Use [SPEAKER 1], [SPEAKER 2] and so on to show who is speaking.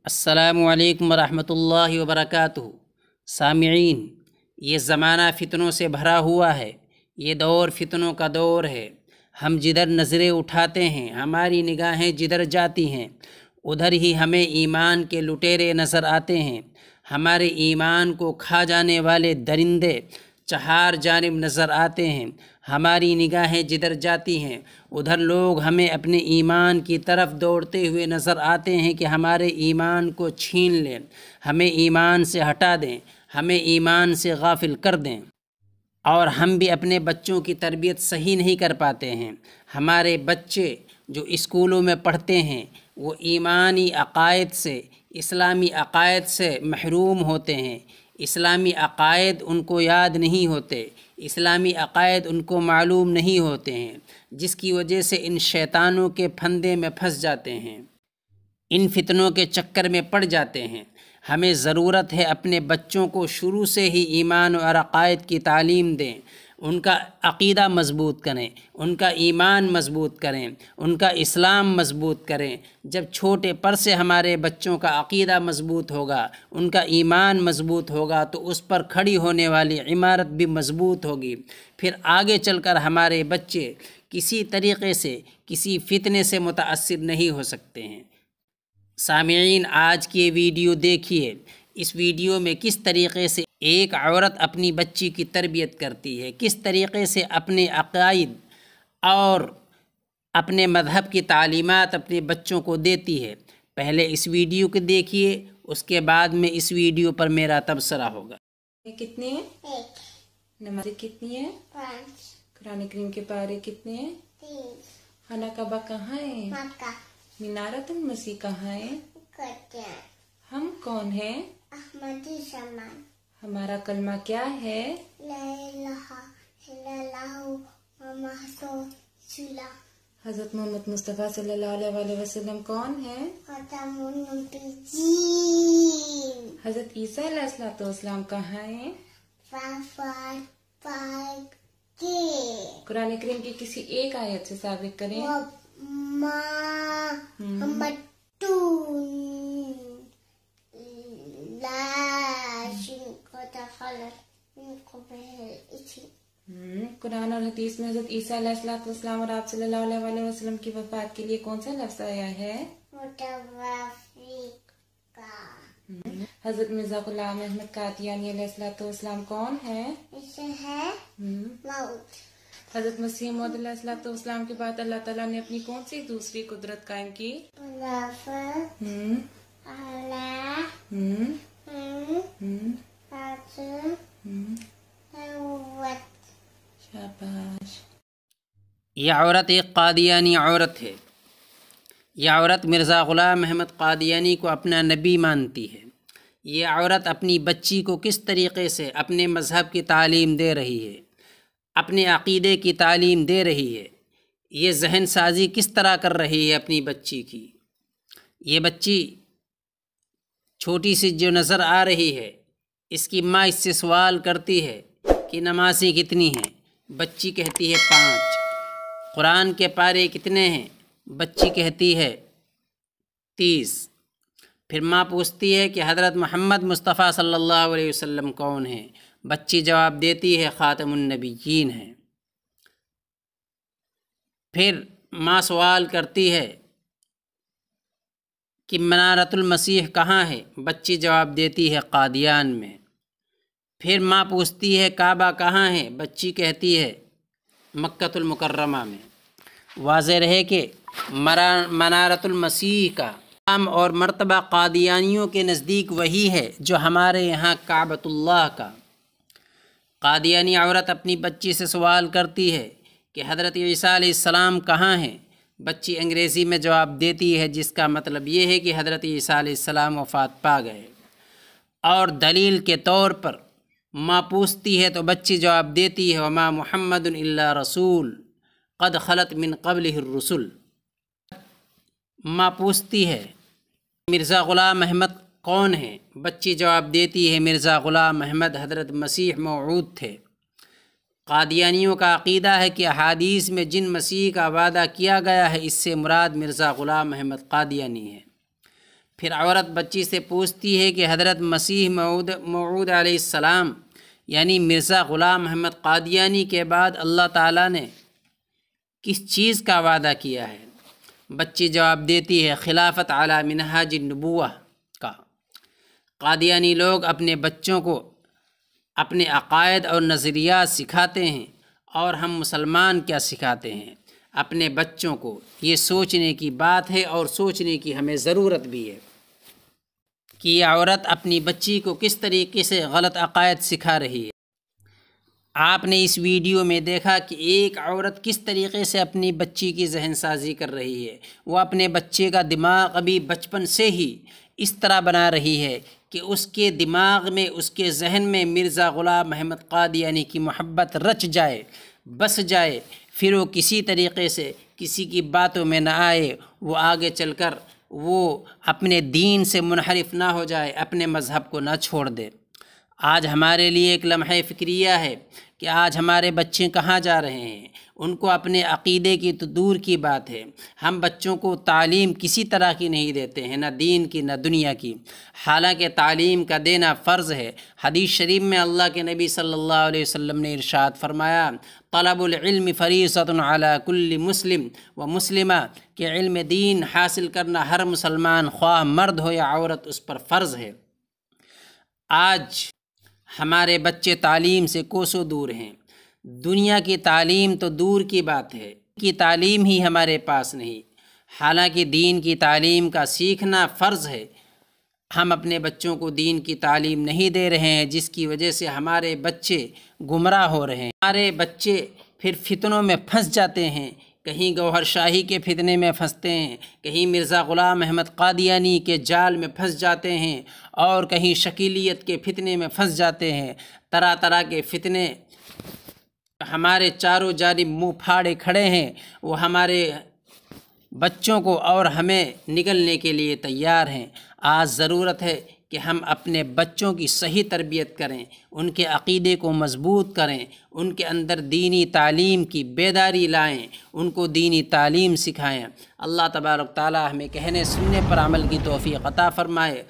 [SPEAKER 1] السلام علیکم ورحمۃ اللہ وبرکاتہ۔ سامعین، یہ زمانہ فتنوں سے بھرا ہوا ہے، یہ دور فتنوں کا دور ہے۔ ہم جدھر نظریں اٹھاتے ہیں، ہماری نگاہیں جدھر جاتی ہیں، ادھر ہی ہمیں ایمان کے لٹیرے نظر آتے ہیں۔ ہمارے ایمان کو کھا جانے والے درندے چہار جانب نظر آتے ہیں۔ ہماری نگاہیں جدھر جاتی ہیں ادھر لوگ ہمیں اپنے ایمان کی طرف دوڑتے ہوئے نظر آتے ہیں کہ ہمارے ایمان کو چھین لیں، ہمیں ایمان سے ہٹا دیں، ہمیں ایمان سے غافل کر دیں۔ اور ہم بھی اپنے بچوں کی تربیت صحیح نہیں کر پاتے ہیں۔ ہمارے بچے جو اسکولوں میں پڑھتے ہیں وہ ایمانی عقائد سے، اسلامی عقائد سے محروم ہوتے ہیں۔ اسلامی عقائد ان کو یاد نہیں ہوتے، اسلامی عقائد ان کو معلوم نہیں ہوتے ہیں، جس کی وجہ سے ان شیطانوں کے پھندے میں پھنس جاتے ہیں، ان فتنوں کے چکر میں پڑ جاتے ہیں۔ ہمیں ضرورت ہے اپنے بچوں کو شروع سے ہی ایمان اور عقائد کی تعلیم دیں، ان کا عقیدہ مضبوط کریں، ان کا ایمان مضبوط کریں، ان کا اسلام مضبوط کریں۔ جب چھوٹے پر سے ہمارے بچوں کا عقیدہ مضبوط ہوگا، ان کا ایمان مضبوط ہوگا تو اس پر کھڑی ہونے والی عمارت بھی مضبوط ہوگی۔ پھر آگے چل کر ہمارے بچے کسی طریقے سے کسی فتنے سے متاثر نہیں ہو سکتے ہیں۔ سامعین، آج کی ویڈیو دیکھیے۔ اس ویڈیو میں کس طریقے سے ایک عورت اپنی بچی کی تربیت کرتی ہے، کس طریقے سے اپنے عقائد اور اپنے مذہب کی تعلیمات اپنے بچوں کو دیتی ہے۔ پہلے اس ویڈیو کو دیکھیے، اس کے بعد میں اس ویڈیو پر میرا تبصرہ ہوگا۔
[SPEAKER 2] کتنے ہیں؟ ایک۔ نمازیں کتنی ہیں؟ 5۔ قرآن کریم کے پارے کتنے ہیں؟ 3۔ خانہ کعبہ کہاں ہے؟ مکہ۔ منارۃ المسیح کہاں ہے؟ کٹیا۔ ہم کون ہیں؟ احمدی سامان۔ ہمارا کلمہ کیا ہے؟ لا الہ الا اللہ محمد رسول اللہ۔ حضرت محمد مصطفیٰ صلی اللہ علیہ وسلم کون ہیں؟ خاتم النبیین۔ حضرت عیسیٰ علیہ السلام کہاں ہیں؟ قرآن کریم کی کسی ایک آیت سے ثابت کریں۔ قرآن اور حدیث میں حضرت عیسیٰ علیہ السلام اور آپ صلی اللہ علیہ وسلم کی وفات کے لیے کون سا لفظ آیا ہے؟ حضرت مرزا غلام احمد قادیانی علیہ السلام کون ہے؟ حضرت مسیح موعود علیہ السلام کے بعد اللہ تعالیٰ نے اپنی کون سی دوسری قدرت قائم کی؟ شاباش۔
[SPEAKER 1] یہ عورت ایک قادیانی عورت ہے۔ یہ عورت مرزا غلام احمد قادیانی کو اپنا نبی مانتی ہے۔ یہ عورت اپنی بچی کو کس طریقے سے اپنے مذہب کی تعلیم دے رہی ہے، اپنے عقیدے کی تعلیم دے رہی ہے، یہ ذہن سازی کس طرح کر رہی ہے اپنی بچی کی۔ یہ بچی چھوٹی سی جو نظر آ رہی ہے، اس کی ماں اس سے سوال کرتی ہے کہ نمازیں کتنی ہیں؟ بچی کہتی ہے 5۔ قرآن کے پارے کتنے ہیں؟ بچی کہتی ہے 30۔ پھر ماں پوچھتی ہے کہ حضرت محمد مصطفیٰ صلی اللہ علیہ وسلم کون ہیں؟ بچی جواب دیتی ہے خاتم النبیین ہیں۔ پھر ماں سوال کرتی ہے کہ منارۃ المسیح کہاں ہے؟ بچی جواب دیتی ہے قادیان میں۔ پھر ماں پوچھتی ہے کعبہ کہاں ہے؟ بچی کہتی ہے مکۃ المکرمہ میں۔ واضح رہے کہ منارۃ المسیح کا مقام اور مرتبہ قادیانیوں کے نزدیک وہی ہے جو ہمارے یہاں کعبۃ اللہ کا۔ قادیانی عورت اپنی بچی سے سوال کرتی ہے کہ حضرت عیسیٰ علیہ السلام کہاں ہیں؟ بچی انگریزی میں جواب دیتی ہے، جس کا مطلب یہ ہے کہ حضرت عیسیٰ علیہ السلام وفات پا گئے۔ اور دلیل کے طور پر ماں پوچھتی ہے تو بچی جواب دیتی ہے وما محمد الا رسول قد خلت من قبلہ الرسل۔ ماں پوچھتی ہے مرزا غلام احمد کون ہے؟ بچی جواب دیتی ہے مرزا غلام احمد حضرت مسیح موعود تھے۔ قادیانیوں کا عقیدہ ہے کہ احادیث میں جن مسیح کا وعدہ کیا گیا ہے اس سے مراد مرزا غلام احمد قادیانی ہے۔ پھر عورت بچی سے پوچھتی ہے کہ حضرت مسیح موعود علیہ السلام یعنی مرزا غلام محمد قادیانی کے بعد اللہ تعالیٰ نے کس چیز کا وعدہ کیا ہے؟ بچی جواب دیتی ہے خلافت علی منہاج النبوہ کا۔ قادیانی لوگ اپنے بچوں کو اپنے عقائد اور نظریات سکھاتے ہیں، اور ہم مسلمان کیا سکھاتے ہیں اپنے بچوں کو؟ یہ سوچنے کی بات ہے اور سوچنے کی ہمیں ضرورت بھی ہے کہ یہ عورت اپنی بچی کو کس طریقے سے غلط عقائد سکھا رہی ہے۔ آپ نے اس ویڈیو میں دیکھا کہ ایک عورت کس طریقے سے اپنی بچی کی ذہن سازی کر رہی ہے۔ وہ اپنے بچے کا دماغ ابھی بچپن سے ہی اس طرح بنا رہی ہے کہ اس کے دماغ میں، اس کے ذہن میں مرزا غلام محمد قادیانی کی محبت رچ جائے، بس جائے، پھر وہ کسی طریقے سے کسی کی باتوں میں نہ آئے، وہ آگے چل کر وہ اپنے دین سے منحرف نہ ہو جائے، اپنے مذہب کو نہ چھوڑ دے۔ آج ہمارے لیے ایک لمحہ فکریہ ہے کہ آج ہمارے بچے کہاں جا رہے ہیں۔ ان کو اپنے عقیدے کی تو دور کی بات ہے، ہم بچوں کو تعلیم کسی طرح کی نہیں دیتے ہیں، نہ دین کی نہ دنیا کی، حالانکہ تعلیم کا دینا فرض ہے۔ حدیث شریف میں اللہ کے نبی صلی اللہ علیہ وسلم نے ارشاد فرمایا طلب العلم فریضۃ علی کل مسلم و مسلمہ، کہ علم دین حاصل کرنا ہر مسلمان خواہ مرد ہو یا عورت اس پر فرض ہے۔ آج ہمارے بچے تعلیم سے کوسوں دور ہیں، دنیا کی تعلیم تو دور کی بات ہے، کی تعلیم ہی ہمارے پاس نہیں، حالانکہ دین کی تعلیم کا سیکھنا فرض ہے۔ ہم اپنے بچوں کو دین کی تعلیم نہیں دے رہے ہیں، جس کی وجہ سے ہمارے بچے گمراہ ہو رہے ہیں۔ ہمارے بچے پھر فتنوں میں پھنس جاتے ہیں، کہیں گوہر شاہی کے فتنے میں پھنستے ہیں، کہیں مرزا غلام محمد قادیانی کے جال میں پھنس جاتے ہیں، اور کہیں شکیلیت کے فتنے میں پھنس جاتے ہیں۔ طرح طرح کے فتنے ہمارے چاروں جانب منہ پھاڑے کھڑے ہیں، وہ ہمارے بچوں کو اور ہمیں نگلنے کے لیے تیار ہیں۔ آج ضرورت ہے کہ ہم اپنے بچوں کی صحیح تربیت کریں، ان کے عقیدے کو مضبوط کریں، ان کے اندر دینی تعلیم کی بیداری لائیں، ان کو دینی تعلیم سکھائیں۔ اللہ تبارک تعالی ہمیں کہنے سننے پر عمل کی توفیق عطا فرمائے۔